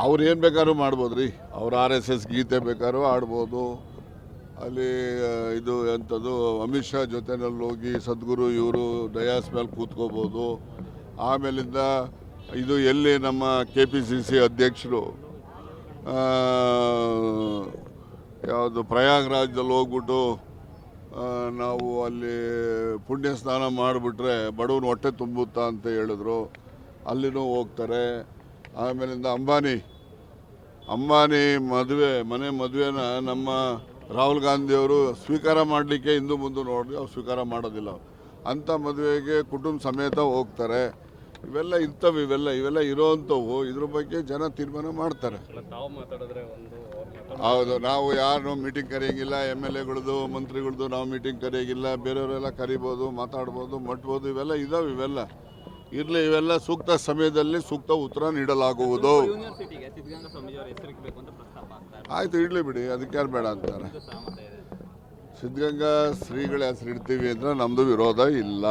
ಅವ್ರು ಏನು ಬೇಕಾದ್ರೂ ಮಾಡ್ಬೋದು ರೀ. ಅವ್ರು RSS ಗೀತೆ ಬೇಕಾದ್ರೂ ಆಡ್ಬೋದು. ಅಲ್ಲಿ ಇದು ಎಂಥದ್ದು ಅಮಿತ್ ಶಾ ಜೊತೆನಲ್ಲಿ ಹೋಗಿ ಸದ್ಗುರು ಇವರು ಡಯಾಸ್ ಮೇಲೆ ಕೂತ್ಕೋಬೋದು. ಆಮೇಲಿಂದ ಇದು ಎಲ್ಲಿ ನಮ್ಮ KPCC ಅಧ್ಯಕ್ಷರು ಯಾವುದು ಪ್ರಯಾಗ್ರಾಜ್ದಲ್ಲಿ ಹೋಗ್ಬಿಟ್ಟು ನಾವು ಅಲ್ಲಿ ಪುಣ್ಯ ಸ್ನಾನ ಮಾಡಿಬಿಟ್ರೆ ಬಡವನ ಹೊಟ್ಟೆ ತುಂಬುತ್ತಾ ಅಂತ ಹೇಳಿದ್ರು. ಅಲ್ಲಿನೂ ಹೋಗ್ತಾರೆ. ಆಮೇಲಿಂದ ಅಂಬಾನಿ ಮನೆ ಮದುವೆನ ನಮ್ಮ ರಾಹುಲ್ ಗಾಂಧಿಯವರು ಸ್ವೀಕಾರ ಮಾಡಲಿಕ್ಕೆ ಹಿಂದೆ ಮುಂದೆ ನೋಡಿದ್ರೆ ಅವ್ರು ಸ್ವೀಕಾರ ಮಾಡೋದಿಲ್ಲ. ಅಂಥ ಮದುವೆಗೆ ಕುಟುಂಬ ಸಮೇತ ಹೋಗ್ತಾರೆ. ಇವೆಲ್ಲ ಇವೆಲ್ಲ ಇರೋವಂಥವು. ಇದ್ರ ಬಗ್ಗೆ ಜನ ತೀರ್ಮಾನ ಮಾಡ್ತಾರೆ. ಹೌದು, ನಾವು ಯಾರನ್ನೂ ಮೀಟಿಂಗ್ ಕರೆಯೋಂಗಿಲ್ಲ. MLAಗಳದ್ದು ಮಂತ್ರಿಗಳದ್ದು ನಾವು ಮೀಟಿಂಗ್ ಕರೆಯೋಂಗಿಲ್ಲ. ಬೇರೆಯವರೆಲ್ಲ ಕರಿಬೋದು, ಮಾತಾಡ್ಬೋದು, ಮಟ್ಬೋದು. ಇವೆಲ್ಲ ಇವೆಲ್ಲ ಸೂಕ್ತ ಸಮಯದಲ್ಲಿ ಸೂಕ್ತ ಉತ್ತರ ನೀಡಲಾಗುವುದು. ಆಯ್ತು, ಇಡ್ಲಿ ಬಿಡಿ, ಅದಕ್ಕೆ ಯಾರು ಬೇಡ ಅಂತಾರೆ. ಸಿದ್ಧಗಂಗಾ ಶ್ರೀಗಳ ಹೆಸರು ಇಡ್ತೀವಿ ಅಂದ್ರೆ ನಮ್ಮದು ವಿರೋಧ ಇಲ್ಲ.